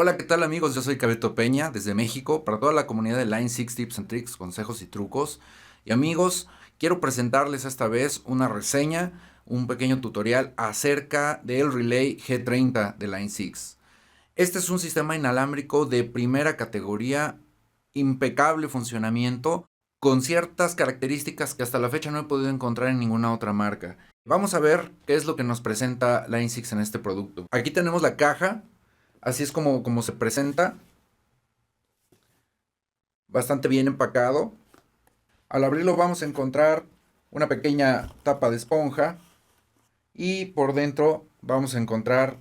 Hola, ¿qué tal amigos? Yo soy Cabeto Peña desde México para toda la comunidad de Line 6 Tips and Tricks, consejos y trucos. Y amigos, quiero presentarles esta vez una reseña, un pequeño tutorial acerca del Relay G30 de Line 6. Este es un sistema inalámbrico de primera categoría, impecable funcionamiento, con ciertas características que hasta la fecha no he podido encontrar en ninguna otra marca. Vamos a ver qué es lo que nos presenta Line 6 en este producto. Aquí tenemos la caja. Así es como se presenta, bastante bien empacado. Al abrirlo vamos a encontrar una pequeña tapa de esponja y por dentro vamos a encontrar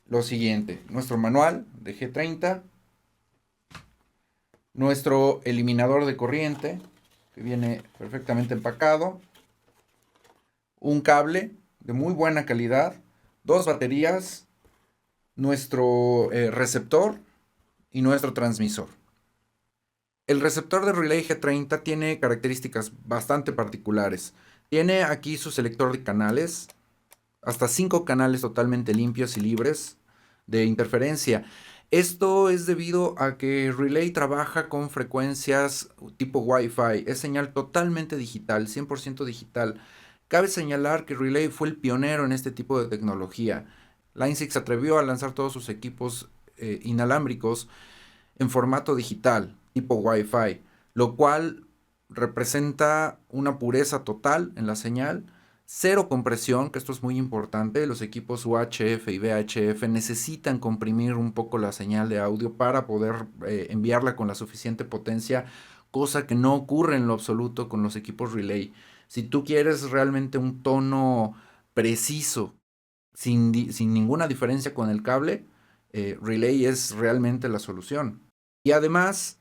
lo siguiente: nuestro manual de G30, nuestro eliminador de corriente que viene perfectamente empacado, un cable de muy buena calidad, dos baterías, nuestro receptor y nuestro transmisor. El receptor de Relay G30 tiene características bastante particulares. Tiene aquí su selector de canales, hasta 5 canales totalmente limpios y libres de interferencia. Esto es debido a que Relay trabaja con frecuencias tipo Wi-Fi, es señal totalmente digital, 100% digital. Cabe señalar que Relay fue el pionero en este tipo de tecnología. Line 6 se atrevió a lanzar todos sus equipos inalámbricos en formato digital, tipo Wi-Fi, lo cual representa una pureza total en la señal, cero compresión, que esto es muy importante. Los equipos UHF y VHF necesitan comprimir un poco la señal de audio para poder enviarla con la suficiente potencia, cosa que no ocurre en lo absoluto con los equipos Relay. Si tú quieres realmente un tono preciso, sin ninguna diferencia con el cable, Relay es realmente la solución. Y además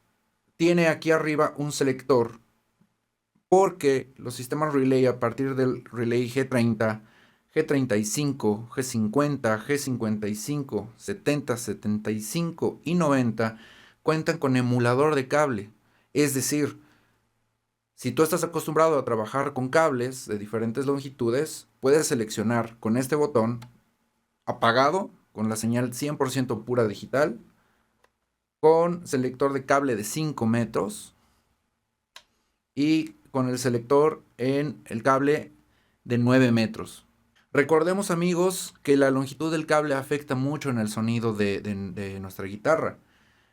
tiene aquí arriba un selector, porque los sistemas Relay a partir del Relay G30, G35, G50, G55, 70, 75 y 90 cuentan con emulador de cable. Es decir, si tú estás acostumbrado a trabajar con cables de diferentes longitudes, puedes seleccionar con este botón apagado, con la señal 100% pura digital, con selector de cable de 5 metros y con el selector en el cable de 9 metros. Recordemos amigos que la longitud del cable afecta mucho en el sonido de nuestra guitarra.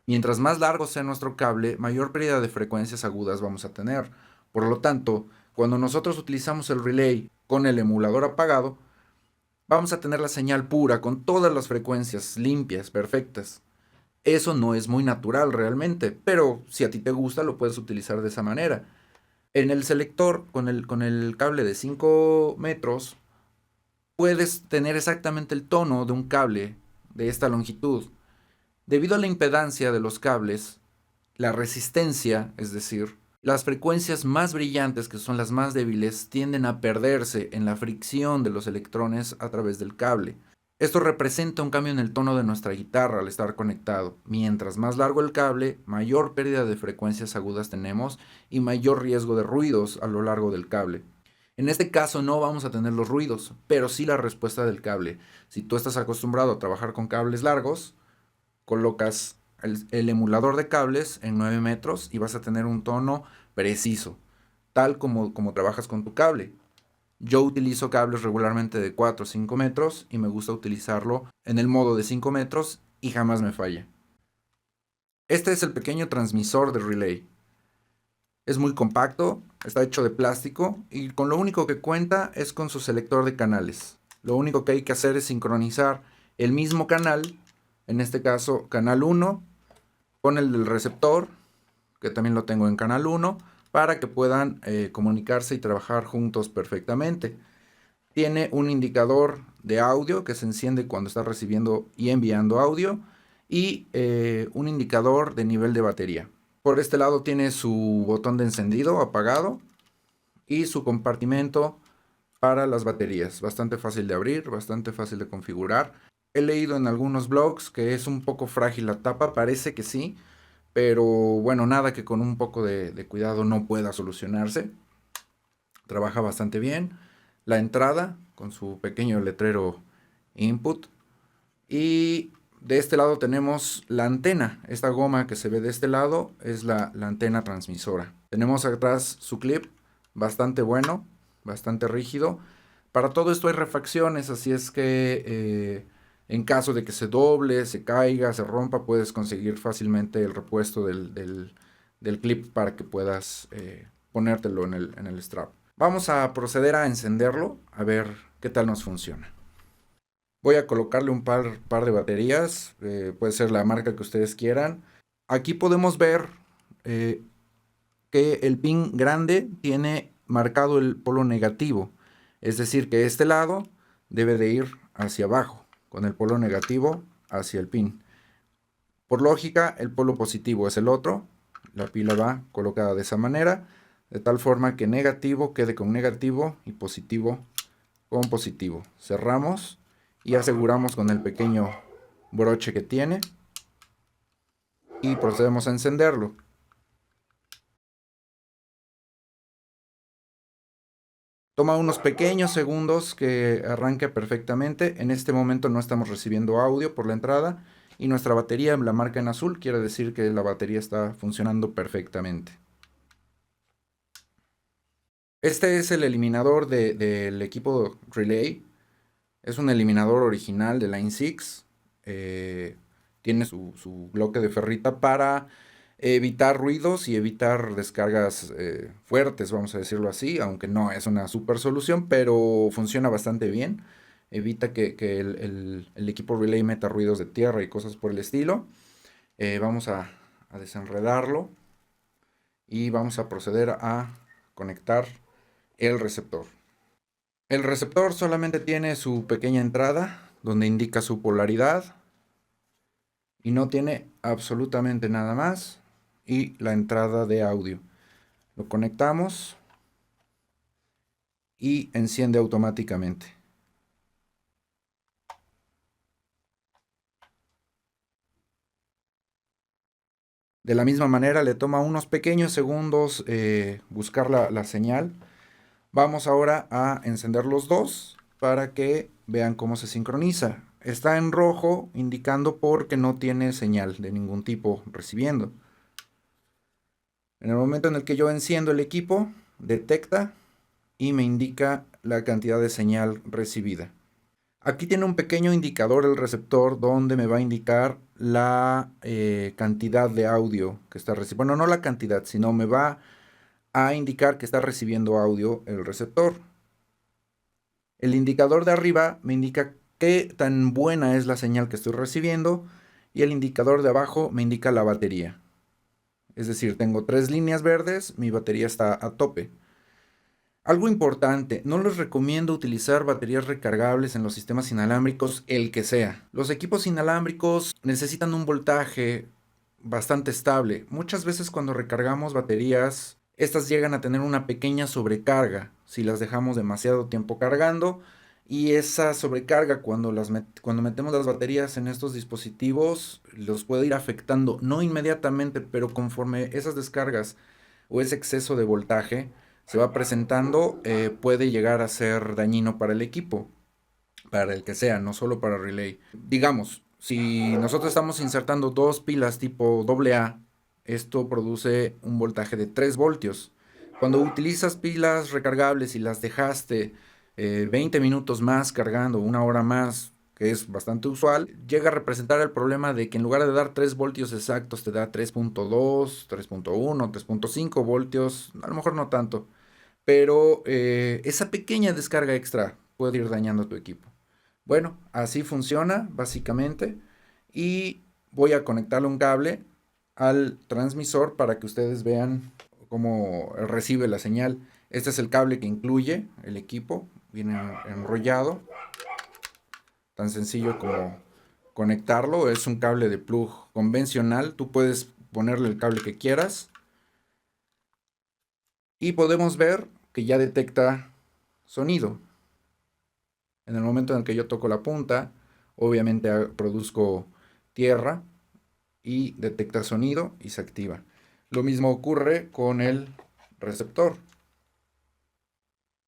Mientras más largo sea nuestro cable, mayor pérdida de frecuencias agudas vamos a tener. Por lo tanto, cuando nosotros utilizamos el relay con el emulador apagado, vamos a tener la señal pura con todas las frecuencias limpias, perfectas. Eso no es muy natural realmente, pero si a ti te gusta lo puedes utilizar de esa manera. En el selector con el cable de 5 metros puedes tener exactamente el tono de un cable de esta longitud. Debido a la impedancia de los cables, la resistencia, es decir, las frecuencias más brillantes, que son las más débiles, tienden a perderse en la fricción de los electrones a través del cable. Esto representa un cambio en el tono de nuestra guitarra al estar conectado. Mientras más largo el cable, mayor pérdida de frecuencias agudas tenemos y mayor riesgo de ruidos a lo largo del cable. En este caso no vamos a tener los ruidos, pero sí la respuesta del cable. Si tú estás acostumbrado a trabajar con cables largos, colocas el emulador de cables en 9 metros y vas a tener un tono preciso, tal como trabajas con tu cable. Yo utilizo cables regularmente de 4 o 5 metros y me gusta utilizarlo en el modo de 5 metros y jamás me falla. Este es el pequeño transmisor de relay. Es muy compacto, está hecho de plástico y con lo único que cuenta es con su selector de canales. Lo único que hay que hacer es sincronizar el mismo canal, en este caso canal 1, con el del receptor, que también lo tengo en canal 1, para que puedan comunicarse y trabajar juntos perfectamente. Tiene un indicador de audio que se enciende cuando está recibiendo y enviando audio y un indicador de nivel de batería. Por este lado tiene su botón de encendido apagado y su compartimento para las baterías. Bastante fácil de abrir, bastante fácil de configurar. He leído en algunos blogs que es un poco frágil la tapa, parece que sí, pero bueno, nada que con un poco de cuidado no pueda solucionarse. Trabaja bastante bien. La entrada con su pequeño letrero input y de este lado tenemos la antena. Esta goma que se ve de este lado es la antena transmisora. Tenemos atrás su clip, bastante bueno, bastante rígido. Para todo esto hay refacciones, así es que en caso de que se doble, se caiga, se rompa, puedes conseguir fácilmente el repuesto del clip para que puedas ponértelo en el strap. Vamos a proceder a encenderlo, a ver qué tal nos funciona. Voy a colocarle un par de baterías, puede ser la marca que ustedes quieran. Aquí podemos ver que el pin grande tiene marcado el polo negativo. Es decir, que este lado debe de ir hacia abajo, con el polo negativo hacia el pin. Por lógica, el polo positivo es el otro. La pila va colocada de esa manera, de tal forma que negativo quede con negativo y positivo con positivo. Cerramos y aseguramos con el pequeño broche que tiene y procedemos a encenderlo. Toma unos pequeños segundos que arranque perfectamente. En este momento no estamos recibiendo audio por la entrada y nuestra batería la marca en azul quiere decir que la batería está funcionando perfectamente. Este es el eliminador del equipo Relay. Es un eliminador original de Line 6. Tiene su bloque de ferrita para evitar ruidos y evitar descargas fuertes, vamos a decirlo así, aunque no es una super solución, pero funciona bastante bien. Evita que el equipo Relay meta ruidos de tierra y cosas por el estilo. Vamos a desenredarlo y vamos a proceder a conectar el receptor. El receptor solamente tiene su pequeña entrada donde indica su polaridad y no tiene absolutamente nada más, y la entrada de audio. Lo conectamos y enciende automáticamente. De la misma manera le toma unos pequeños segundos buscar la señal. Vamos ahora a encender los dos para que vean cómo se sincroniza. Está en rojo indicando porque no tiene señal de ningún tipo recibiendo. En el momento en el que yo enciendo el equipo, detecta y me indica la cantidad de señal recibida. Aquí tiene un pequeño indicador el receptor donde me va a indicar la cantidad de audio que está recibiendo. Bueno, no la cantidad, sino me va a indicar que está recibiendo audio el receptor. El indicador de arriba me indica qué tan buena es la señal que estoy recibiendo y el indicador de abajo me indica la batería. Es decir, tengo 3 líneas verdes, mi batería está a tope. Algo importante, no les recomiendo utilizar baterías recargables en los sistemas inalámbricos, el que sea. Los equipos inalámbricos necesitan un voltaje bastante estable. Muchas veces cuando recargamos baterías, estas llegan a tener una pequeña sobrecarga si las dejamos demasiado tiempo cargando. Y esa sobrecarga cuando metemos las baterías en estos dispositivos los puede ir afectando, no inmediatamente, pero conforme esas descargas o ese exceso de voltaje se va presentando, puede llegar a ser dañino para el equipo, para el que sea, no solo para Relay. Digamos, si nosotros estamos insertando dos pilas tipo AA, esto produce un voltaje de 3 voltios. Cuando utilizas pilas recargables y las dejaste 20 minutos más cargando, una hora más, que es bastante usual, llega a representar el problema de que en lugar de dar 3 voltios exactos, te da 3.2, 3.1, 3.5 voltios, a lo mejor no tanto, pero esa pequeña descarga extra puede ir dañando tu equipo. Bueno, así funciona básicamente, y voy a conectarle un cable al transmisor para que ustedes vean cómo recibe la señal. Este es el cable que incluye el equipo, viene enrollado, tan sencillo como conectarlo. Es un cable de plug convencional, tú puedes ponerle el cable que quieras y podemos ver que ya detecta sonido. En el momento en el que yo toco la punta, obviamente produzco tierra y detecta sonido y se activa. Lo mismo ocurre con el receptor.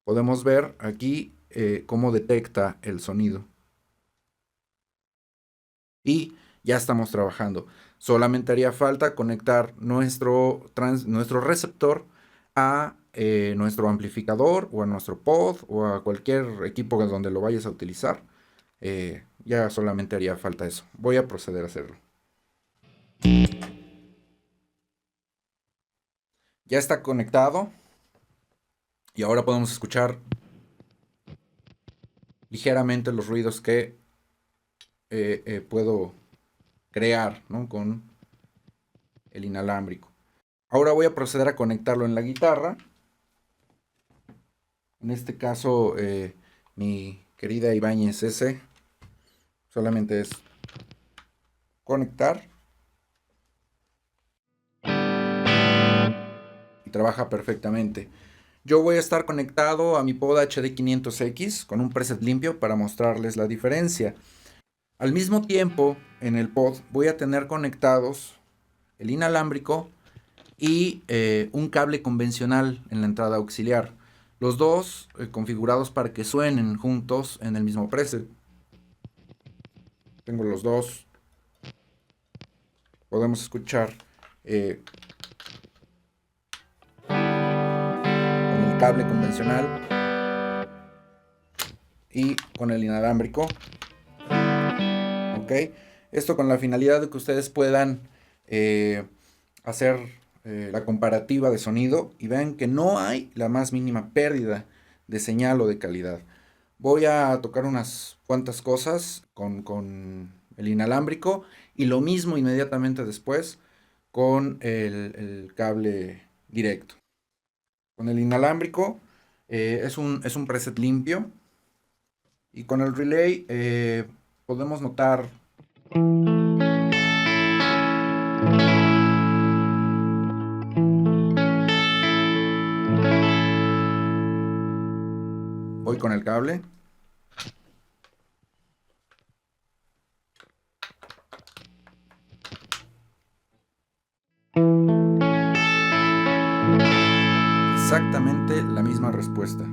Podemos ver aquí cómo detecta el sonido. Y ya estamos trabajando. Solamente haría falta conectar nuestro receptor a nuestro amplificador o a nuestro pod o a cualquier equipo donde lo vayas a utilizar. Ya solamente haría falta eso. Voy a proceder a hacerlo. Ya está conectado y ahora podemos escuchar ligeramente los ruidos que puedo crear, ¿no?, con el inalámbrico. Ahora voy a proceder a conectarlo en la guitarra. En este caso, mi querida Ibáñez S. Solamente es conectar y trabaja perfectamente. Yo voy a estar conectado a mi pod HD500X con un preset limpio para mostrarles la diferencia. Al mismo tiempo, en el pod voy a tener conectados el inalámbrico y un cable convencional en la entrada auxiliar. Los dos configurados para que suenen juntos en el mismo preset. Tengo los dos. Podemos escuchar con el cable convencional y con el inalámbrico. ¿Ok? Esto con la finalidad de que ustedes puedan hacer la comparativa de sonido y vean que no hay la más mínima pérdida de señal o de calidad. Voy a tocar unas cuantas cosas con el inalámbrico y lo mismo inmediatamente después con el cable directo. Con el inalámbrico es un preset limpio y con el relay podemos notar voy con el cable. Exactamente la misma respuesta.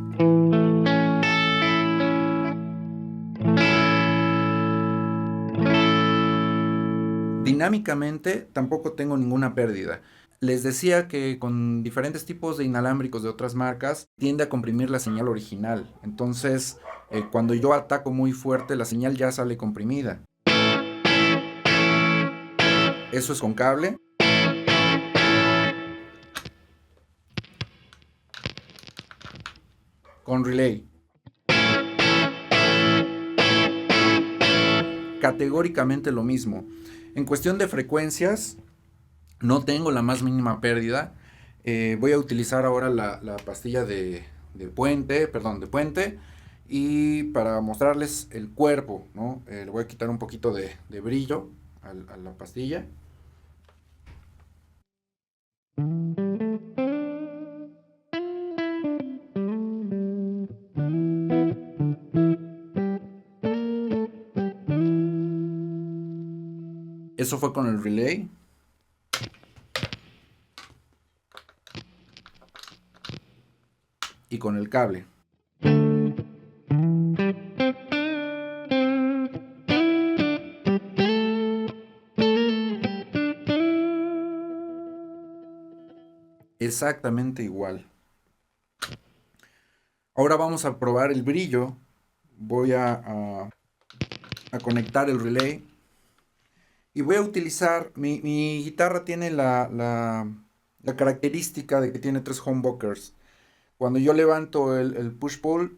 Dinámicamente tampoco tengo ninguna pérdida. Les decía que con diferentes tipos de inalámbricos de otras marcas tiende a comprimir la señal original. Entonces, cuando yo ataco muy fuerte, la señal ya sale comprimida. Eso es con cable. Con relay. Categóricamente lo mismo. En cuestión de frecuencias, no tengo la más mínima pérdida. Voy a utilizar ahora la pastilla de puente. Y para mostrarles el cuerpo, ¿no? Le voy a quitar un poquito de brillo a la pastilla. Eso fue con el relay. Y con el cable. Exactamente igual. Ahora vamos a probar el brillo. Voy a conectar el relay. Y voy a utilizar, mi guitarra tiene la característica de que tiene 3 humbuckers. Cuando yo levanto el push-pull,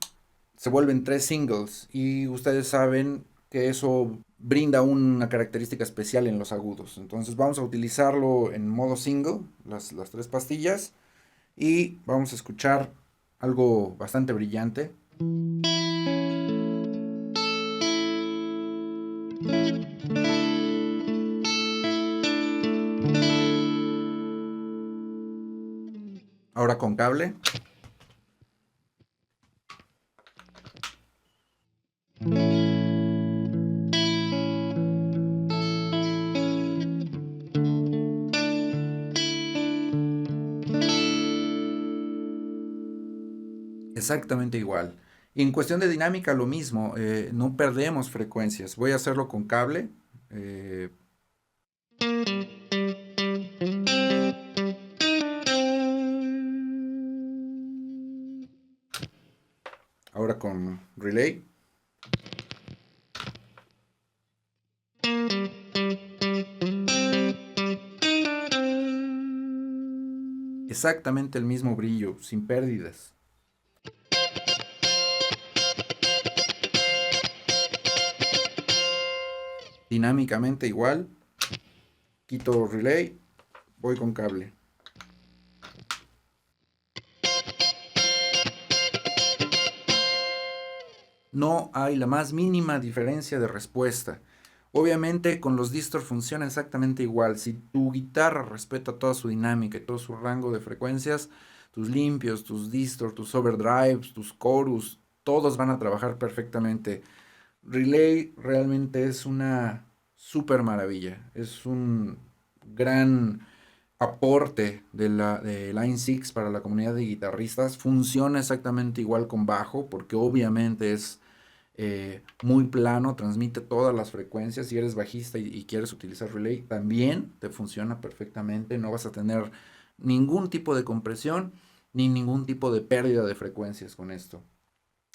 se vuelven 3 singles. Y ustedes saben que eso brinda una característica especial en los agudos. Entonces vamos a utilizarlo en modo single, las 3 pastillas. Y vamos a escuchar algo bastante brillante. Ahora con cable. Exactamente igual. Y en cuestión de dinámica lo mismo, no perdemos frecuencias. Voy a hacerlo con cable. Ahora con relay. Exactamente el mismo brillo, sin pérdidas. Dinámicamente igual. Quito relay, voy con cable. No hay la más mínima diferencia de respuesta. Obviamente con los distor funciona exactamente igual. Si tu guitarra respeta toda su dinámica y todo su rango de frecuencias, tus limpios, tus distor, tus overdrives, tus chorus, todos van a trabajar perfectamente. Relay realmente es una super maravilla. Es un gran aporte de Line 6 para la comunidad de guitarristas. Funciona exactamente igual con bajo, porque obviamente es muy plano, transmite todas las frecuencias. Si eres bajista y quieres utilizar relay, también te funciona perfectamente. No vas a tener ningún tipo de compresión ni ningún tipo de pérdida de frecuencias con esto.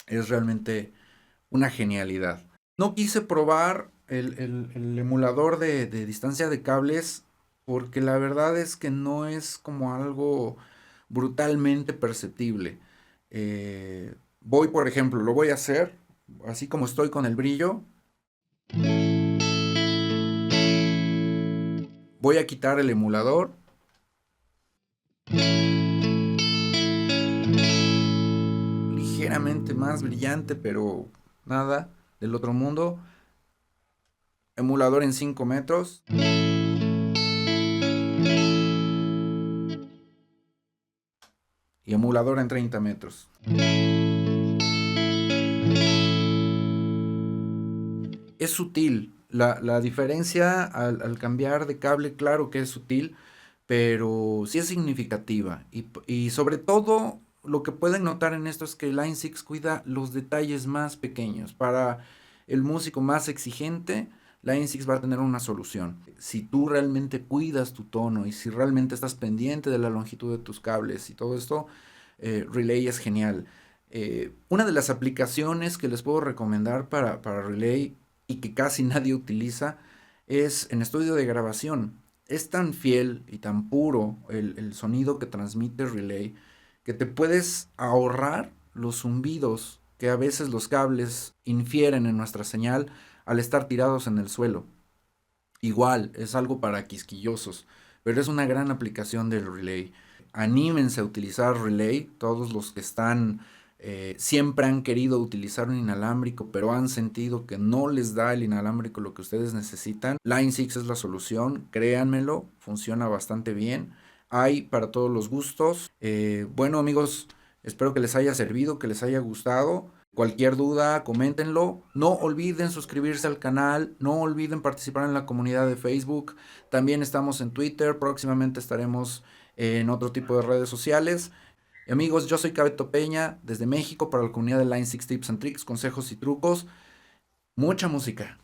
Es realmente una genialidad. No quise probar el emulador de distancia de cables porque la verdad es que no es como algo brutalmente perceptible. Voy, por ejemplo, lo voy a hacer, así como estoy con el brillo. Voy a quitar el emulador. Ligeramente más brillante, pero nada del otro mundo. Emulador en 5 metros. Y emulador en 30 metros. Es sutil. La diferencia al cambiar de cable, claro que es sutil, pero sí es significativa. Y sobre todo, lo que pueden notar en esto es que Line 6 cuida los detalles más pequeños. Para el músico más exigente, Line 6 va a tener una solución. Si tú realmente cuidas tu tono y si realmente estás pendiente de la longitud de tus cables y todo esto, Relay es genial. Una de las aplicaciones que les puedo recomendar para Relay y que casi nadie utiliza es en estudio de grabación. Es tan fiel y tan puro el sonido que transmite Relay que te puedes ahorrar los zumbidos que a veces los cables infieren en nuestra señal al estar tirados en el suelo. Igual, es algo para quisquillosos, pero es una gran aplicación del relay. Anímense a utilizar relay, todos los que están, siempre han querido utilizar un inalámbrico, pero han sentido que no les da el inalámbrico lo que ustedes necesitan. Line 6 es la solución, créanmelo, funciona bastante bien. Hay para todos los gustos. Bueno amigos, espero que les haya servido, que les haya gustado. Cualquier duda, coméntenlo. No olviden suscribirse al canal. No olviden participar en la comunidad de Facebook. También estamos en Twitter. Próximamente estaremos en otro tipo de redes sociales. Y amigos, yo soy Cabeto Peña desde México para la comunidad de Line 6 Tips and Tricks, consejos y trucos. Mucha música.